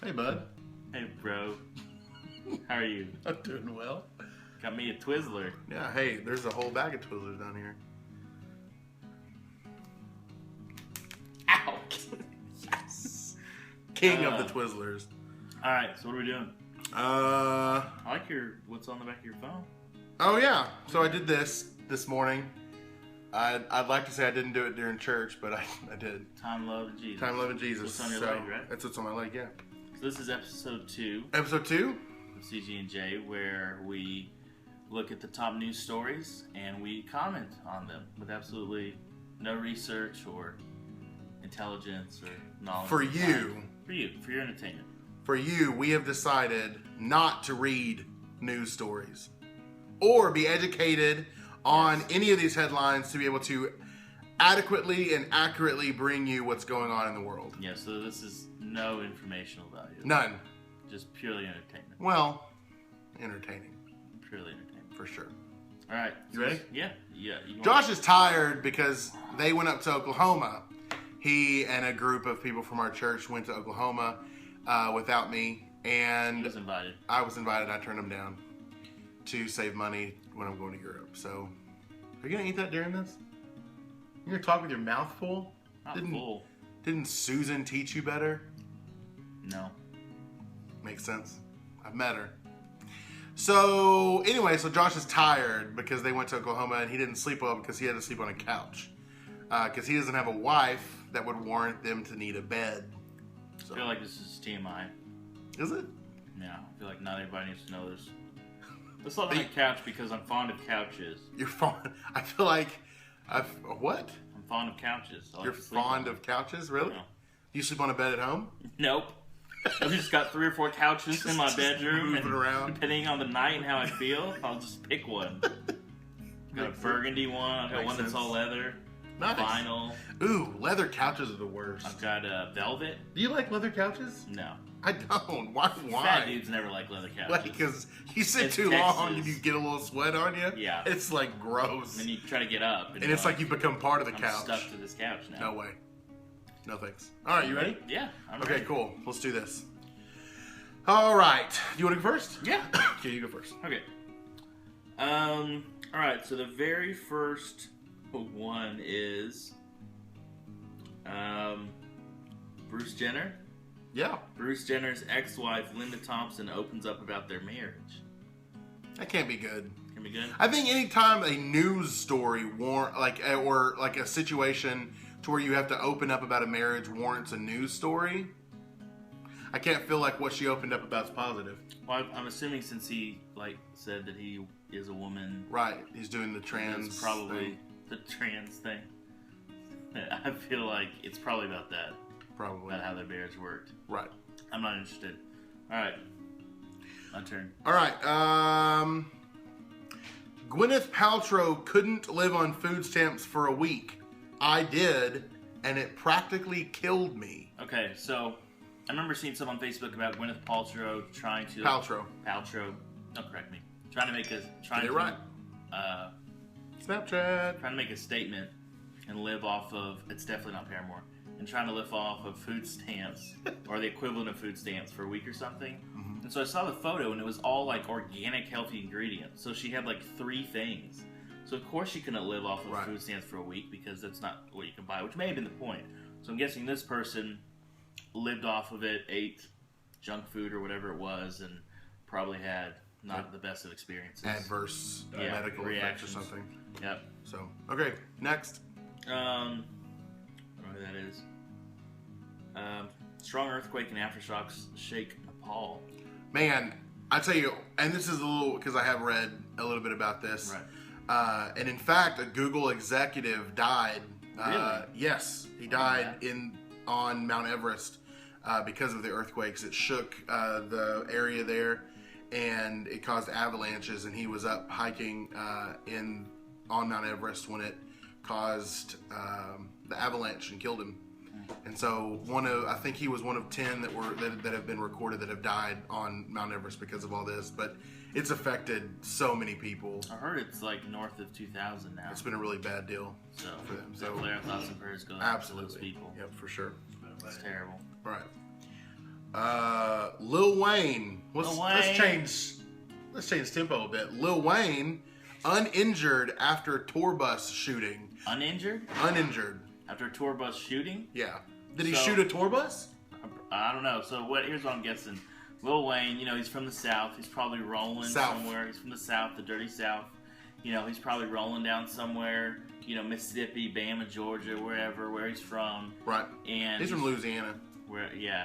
Hey, bud. Hey, bro. How are you? I'm doing well. Got me a Twizzler. Yeah, hey, there's a whole bag of Twizzlers down here. Ow! Yes. King of the Twizzlers. All right, so what are we doing? Uh, I like what's on the back of your phone. oh yeah. So I did this morning. I'd like to say I didn't do it during church, but I did. Time, love, and Jesus. Time, love, and Jesus. What's on your So, leg, right? That's what's on my leg, yeah. So this is episode 2 Episode 2? of CG&J, where we look at the top news stories and we comment on them with absolutely no research or intelligence or knowledge. For you. For you, for your entertainment. For you, we have decided not to read news stories or be educated on any of these headlines to be able to adequately and accurately bring you what's going on in the world. Yeah, so this is no informational value. None. Just purely entertainment. Well, entertaining. Purely entertainment. For sure. All right. You ready? Yeah. You Josh is tired because they went up to Oklahoma. He and a group of people from our church went to Oklahoma without me. And He was invited. I was invited. I turned him down to save money when I'm going to Europe. So, are you going to eat that during this? You're going to talk with your mouth full? Not full. Didn't Susan teach you better? No. Makes sense. I've met her. So, anyway, so Josh is tired because they went to Oklahoma and he didn't sleep well because he had to sleep on a couch. Because he doesn't have a wife that would warrant them to need a bed. So, I feel like this is TMI. is it? Yeah. I feel like not everybody needs to know this. I slept on a couch because I'm fond of couches. You're fond. I feel like what? I'm fond of couches. I like You're to sleep fond on of couches, really? them. No. Do you sleep on a bed at home? Nope. I've just got 3 or 4 couches in my Just bedroom, moving and around. depending on the night and how I feel, I'll just pick one. I've got a burgundy one. I've got Makes one that's sense. all leather, Nice. vinyl. Ooh, leather couches are the worst. I've got velvet. Do you like leather couches? No. I don't. Why? Fat dudes never like leather couches. Like, because you sit It's too Texas. long and you get a little sweat on you. Yeah. It's like gross. And then you try to get up, And it's like you become part of the I'm couch. stuck to this couch now. No way. No thanks. All right, you ready? Yeah. I'm Okay, ready. cool. Let's do this. All right. You want to go first? Yeah. Okay, you go first. Okay. All right. So the very first one is Bruce Jenner. Yeah. Bruce Jenner's ex-wife Linda Thompson opens up about their marriage. That can't be good. Can be good. I think anytime a news story or a situation to where you have to open up about a marriage warrants a news story, I can't feel like what she opened up about is positive. Well, I'm assuming since he said that he is a woman, Right. He's doing the trans. that's probably thing. the trans thing. I feel like it's probably about that, Probably. about how their marriage worked. Right. I'm not interested. All right, my turn. All right. Gwyneth Paltrow couldn't live on food stamps for a week. I did, and it practically killed me. Okay, so I remember seeing something on Facebook about Gwyneth Paltrow trying to Paltrow. Don't correct me. Trying to make a Get it right. Snapchat. trying to make a statement and live off of, it's definitely not Paramore, and trying to live off of food stamps or the equivalent of food stamps for a week or something. Mm-hmm. And so I saw the photo and it was all like organic, healthy ingredients. So she had like 3 things. So of course she couldn't live off of Right. food stamps for a week because that's not what you can buy, which may have been the point. So I'm guessing this person lived off of it, ate junk food or whatever it was, and probably had not the best of experiences. Adverse Yeah, medical effects or reactions. something. Yep. So, okay, next. I don't know who that is. Strong earthquake and aftershocks shake Nepal. Man, I tell you, and this is a little, because I have read a little bit about this. Right. And in fact, a Google executive died. Really? Yes, he died on Mount Everest because of the earthquakes. It shook the area there, and it caused avalanches. And he was up hiking on Mount Everest when it caused the avalanche and killed him. And so I think he was one of 10 that have been recorded that have died on Mount Everest because of all this. But it's affected so many people. I heard it's like north of 2,000 now. It's been a really bad deal So, for them. So definitely our thoughts and prayers go out to those absolutely, people. yep, for sure. It's terrible. All right. Lil Wayne. Lil Let's Wayne. change tempo a bit. Lil Wayne, uninjured after tour bus shooting. Uninjured? Uninjured. After a tour bus shooting? Yeah. Did he So- shoot a tour bus? I don't know. So here's what I'm guessing. Lil Wayne, he's from the South. He's probably rolling South. somewhere. He's from the South, the dirty South. He's probably rolling down somewhere, Mississippi, Bama, Georgia, where he's from. Right. And He's from Louisiana.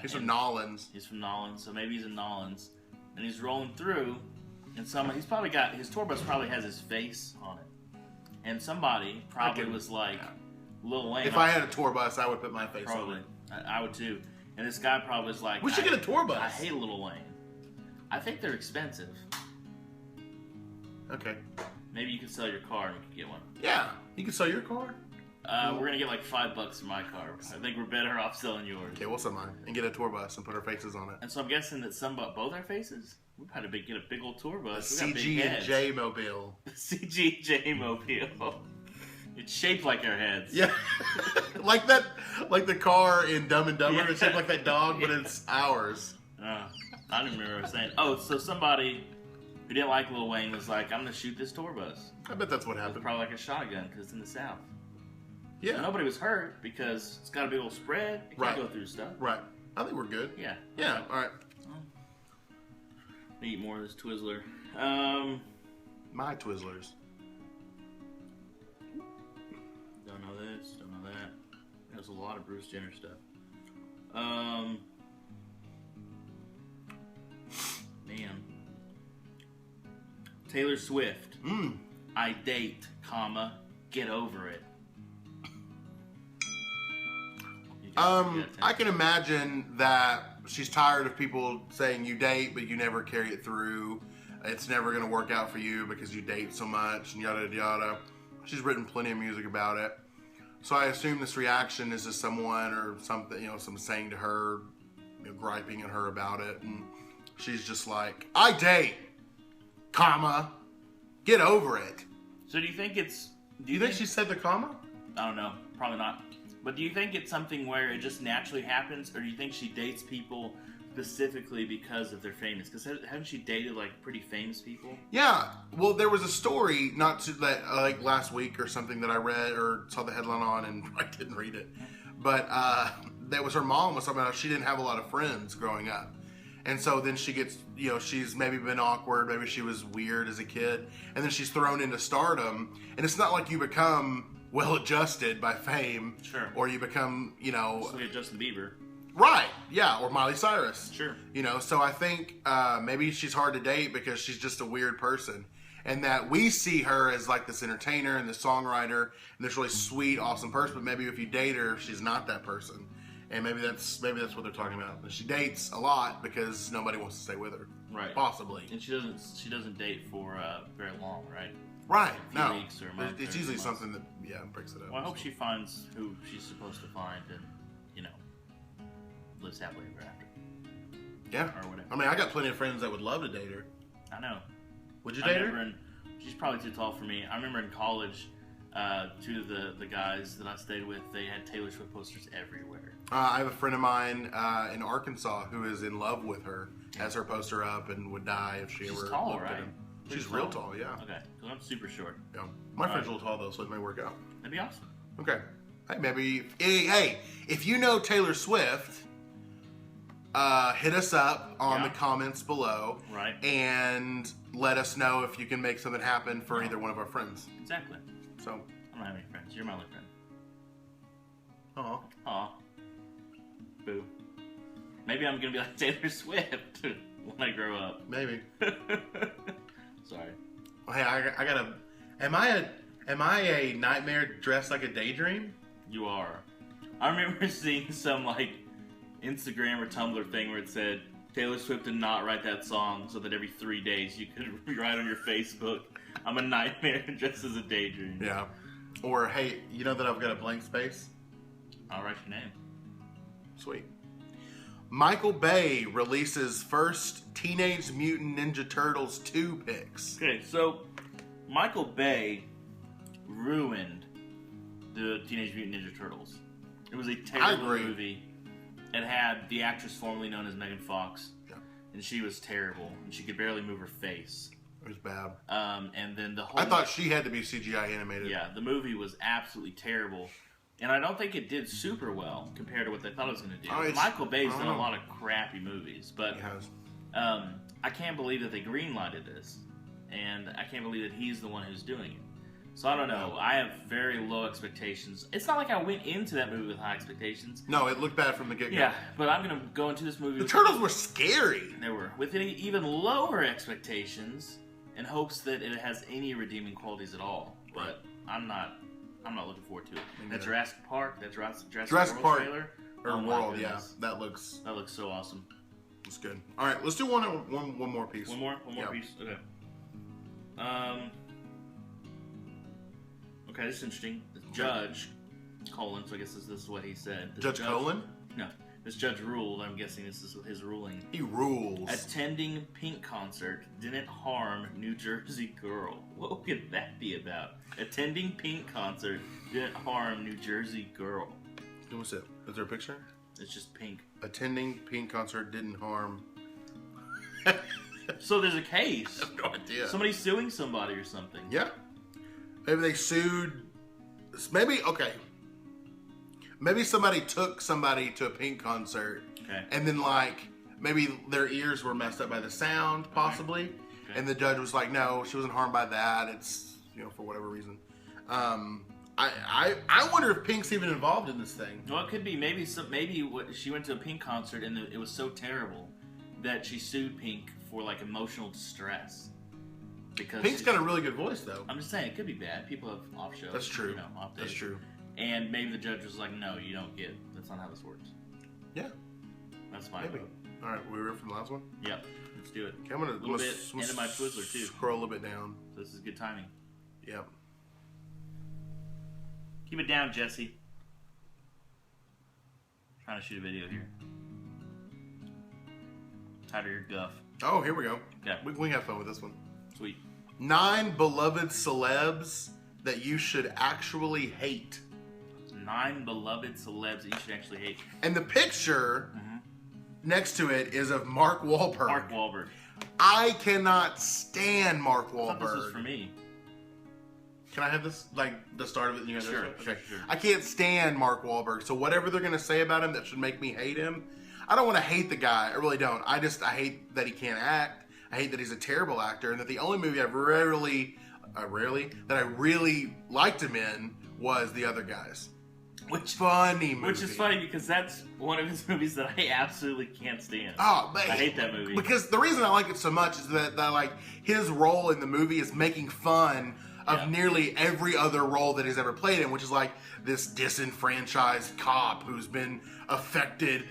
He's from Nolans. He's from Nolans, so maybe he's in Nolans. And he's rolling through, and he's probably got, his tour bus probably has his face on it. And somebody probably was like, Lil Wayne. If I had a tour bus, I would put my face probably. on it. I would too. And this guy probably was like, We should get a tour bus. I hate Lil Wayne. I think they're expensive. Okay. Maybe you could sell your car and we could get one. Yeah. You can sell your car? We're going to get like $5 for my car. I think we're better off selling yours. Okay, we'll sell mine. And get a tour bus and put our faces on it. And so I'm guessing that both our faces? We've had to get a big old tour bus. We got big CG and heads. J Mobile. CG&J Mobile. It's shaped like our heads. Yeah. like the car in Dumb and Dumber. Yeah. It's shaped like that dog, but it's ours. I don't even remember what I was saying. Oh, so somebody who didn't like Lil Wayne was like, I'm going to shoot this tour bus. I bet that's what It was happened. probably like a shotgun because it's in the South. Yeah. So nobody was hurt because it's got a big old spread. It Right. can't go through stuff. Right. I think we're good. Yeah. Yeah. All right. Let me eat more of this Twizzler. My Twizzlers. Don't know this. Don't know that. There's a lot of Bruce Jenner stuff. Man. Taylor Swift. I date, get over it. I can imagine that she's tired of people saying you date, but you never carry it through. It's never going to work out for you because you date so much and yada yada. She's written plenty of music about it. So I assume this reaction is to someone or something, someone saying to her, griping at her about it. And she's just like, I date, get over it. So do you think it's... Do you think she said the comma? I don't know. Probably not. But do you think it's something where it just naturally happens, or do you think she dates people specifically because of their famous? Because haven't she dated like pretty famous people? Yeah. Well, there was a story like last week or something that I read or saw the headline on, and I didn't read it. But that was her mom was talking about how she didn't have a lot of friends growing up. And so then she gets, she's maybe been awkward, maybe she was weird as a kid, and then she's thrown into stardom. And it's not like you become well-adjusted by fame. Sure. Or you become, So we had Justin Bieber. Right, yeah, or Miley Cyrus. Sure. So I think maybe she's hard to date because she's just a weird person. And that we see her as like this entertainer and this songwriter and this really sweet, awesome person. But maybe if you date her, she's not that person. And maybe that's what they're talking about. And she dates a lot because nobody wants to stay with her. Right. Possibly. And she doesn't date for very long, right? Right. A few No. weeks or a month It's or usually 2 months. something that breaks it up. Well, I hope she finds who she's supposed to find and, lives happily ever after. Yeah. Or whatever. I mean, I got plenty of friends that would love to date her. I know. Would you date her? She's probably too tall for me. I remember in college, two of the guys that I stayed with, they had Taylor Swift posters everywhere. I have a friend of mine in Arkansas who is in love with her, has her poster up, and would die if she She's ever tall, looked right? at him. Pretty She's real tall, yeah. Okay, because I'm super short. Yeah. My friend's a right. little tall though, so it may work out. That'd be awesome. Okay. Hey, maybe. Hey, if you know Taylor Swift, hit us up on Yeah. the comments below, Right. and let us know if you can make something happen for either one of our friends. Exactly. So, I don't have any friends. You're my only friend. aw. Aw. Boo. Maybe I'm gonna be like Taylor Swift when I grow up. Maybe. Sorry. Hey, I gotta. Am I a nightmare dressed like a daydream? You are. I remember seeing some like Instagram or Tumblr thing where it said Taylor Swift did not write that song so that every 3 days you could write on your Facebook, I'm a nightmare dressed as a daydream. Yeah. Or hey, you know that I've got a blank space? I'll write your name. Sweet. Michael Bay releases first Teenage Mutant Ninja Turtles 2 pics. Okay, so Michael Bay ruined the Teenage Mutant Ninja Turtles. It was a terrible agree. movie. it had the actress formerly known as Megan Fox, Yeah. and she was terrible, and she could barely move her face. It was bad. And then the whole... I thought she had to be CGI animated. Yeah, the movie was absolutely terrible. And I don't think it did super well compared to what they thought it was going to do. Oh, Michael Bay's done a lot of crappy movies, but He has. I can't believe that they greenlighted this. And I can't believe that he's the one who's doing it. So I don't know. I have very low expectations. It's not like I went into that movie with high expectations. No, it looked bad from the get-go. Yeah, but I'm going to go into this movie The with... turtles were scary. They were. With even lower expectations in hopes that it has any redeeming qualities at all. But I'm not looking forward to it. That Jurassic Park, that Jurassic World Park, trailer. Or Oh my World, yeah. goodness. That looks So awesome. good. All right, let's do one more piece. One more Yeah. piece. Okay. Okay, this is interesting. The judge, colon, so I guess this is what he said. The Judge Colin? No. This judge ruled, I'm guessing this is his ruling. He rules. Attending Pink concert didn't harm New Jersey girl. What could that be about? Attending Pink concert didn't harm New Jersey girl. What's it? Is there a picture? It's just Pink. Attending Pink concert didn't harm. So there's a case. I have no idea. Somebody's suing somebody or something. Yeah. Maybe they sued. Maybe, okay. Maybe somebody took somebody to a Pink concert. Okay. And then, like, maybe their ears were messed up by the sound, possibly. Okay. And the judge was like, no, she wasn't harmed by that. It's, for whatever reason. I wonder if Pink's even involved in this thing. Well, it could be. Maybe she went to a Pink concert and it was so terrible that she sued Pink for, like, emotional distress. Because Pink's got a really good voice, though. I'm just saying, it could be bad. People have off shows. That's true. Off days. That's true. And maybe the judge was like, no, you don't get. That's not how this works. Yeah. That's my Maybe. vote. All right, we ready for the last one? Yep. Let's do it. Okay, I'm gonna little bit into my Twizzler, too. Scroll a little bit down. So this is good timing. Yep. Keep it down, Jesse. Trying to shoot a video here. Tighter your guff. Oh, here we go. Okay. We can have fun with this one. Sweet. 9 beloved celebs that you should actually hate. 9 beloved celebs that you should actually hate. And the picture next to it is of Mark Wahlberg. Mark Wahlberg. I cannot stand Mark I thought this was Wahlberg. for me. Can I have this, like, the start of it? And you guys Sure, okay. sure. I can't stand Mark Wahlberg, so whatever they're going to say about him that should make me hate him, I don't want to hate the guy. I really don't. I hate that he can't act. I hate that he's a terrible actor, and that the only movie that I really liked him in was The Other Guys. Which funny movie. Which is funny because that's one of his movies that I absolutely can't stand. Oh, but I hate that movie. Because the reason I like it so much is that like his role in the movie is making fun of nearly every other role that he's ever played in, which is like this disenfranchised cop who's been affected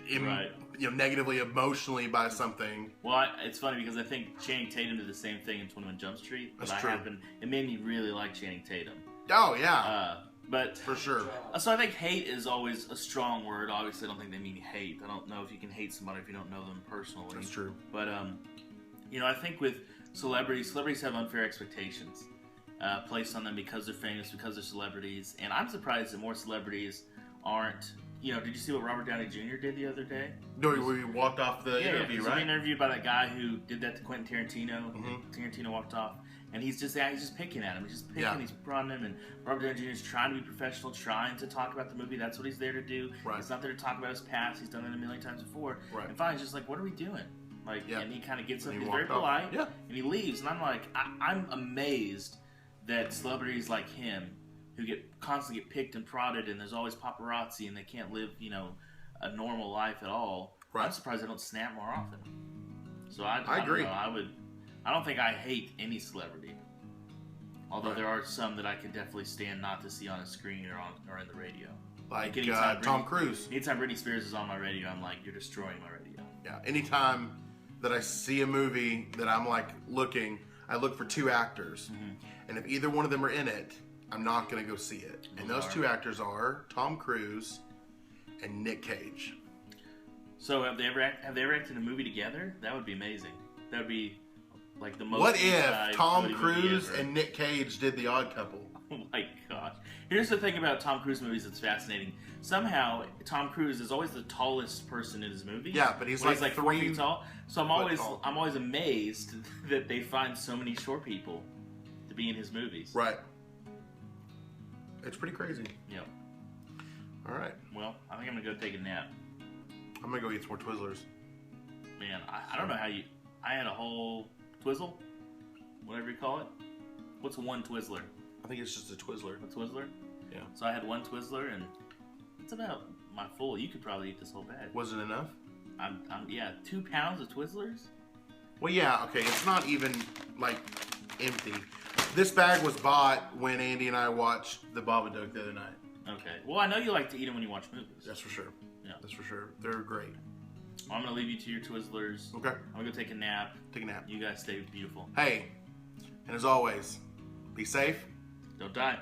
negatively emotionally by something. Well, it's funny because I think Channing Tatum did the same thing in 21 Jump Street. But That's true. It made me really like Channing Tatum. Oh, yeah. But for sure. So I think hate is always a strong word. Obviously, I don't think they mean hate. I don't know if you can hate somebody if you don't know them personally. That's true. But, I think with celebrities have unfair expectations placed on them because they're famous, because they're celebrities. And I'm surprised that more celebrities aren't... did you see what Robert Downey Jr. did the other day? No, we walked off the interview, he was right? interviewed by that guy who did that to Quentin Tarantino. Tarantino walked off, and he's just picking at him. He's just picking. He's prodding him, and Robert Downey Jr. is trying to be professional, trying to talk about the movie. That's what he's there to do. Right. He's not there to talk about his past. He's done it a million times before. Right. And finally, he's just like, "What are we doing?" And he kind of gets up. And he He's very walked off. polite. Yeah. And he leaves, and I'm like, I'm amazed that celebrities like him, who constantly get picked and prodded, and there's always paparazzi, and they can't live, a normal life at all. Right. I'm surprised they don't snap more often. So I agree. Don't know, I don't think I hate any celebrity. Although there are some that I could definitely stand not to see on a screen or in the radio. Like anytime Tom Cruise. Anytime Britney Spears is on my radio, I'm like, you're destroying my radio. Yeah. Anytime that I see a movie that I'm like looking, I look for 2 actors. And if either one of them are in it, I'm not going to go see it. And those 2 actors are Tom Cruise and Nick Cage. So have they ever acted in a movie together? That would be amazing. That would be like the most. What if Tom movie Cruise ever. and Nick Cage did The Odd Couple? Oh my gosh! Here's the thing about Tom Cruise movies that's fascinating. Somehow, Tom Cruise is always the tallest person in his movies. Yeah, but he's like 4 feet tall. So I'm tall. always amazed that they find so many short people to be in his movies. Right. It's pretty crazy. Yep. All right. Well, I think I'm gonna go take a nap. I'm gonna go eat some more Twizzlers. Man, I don't know how you. I had a whole Twizzle, whatever you call it. What's one Twizzler? I think it's just a Twizzler. A Twizzler? Yeah. So I had one Twizzler, and it's about my full. You could probably eat this whole bag. Was it enough? Yeah, 2 pounds of Twizzlers. Well, yeah. Okay, it's not even like empty. This bag was bought when Andy and I watched The Babadook the other night. Okay. Well, I know you like to eat them when you watch movies. That's for sure. Yeah. That's for sure. They're great. Well, I'm gonna leave you to your Twizzlers. Okay. I'm gonna go take a nap. Take a nap. You guys stay beautiful. Hey, and as always, be safe. Don't die.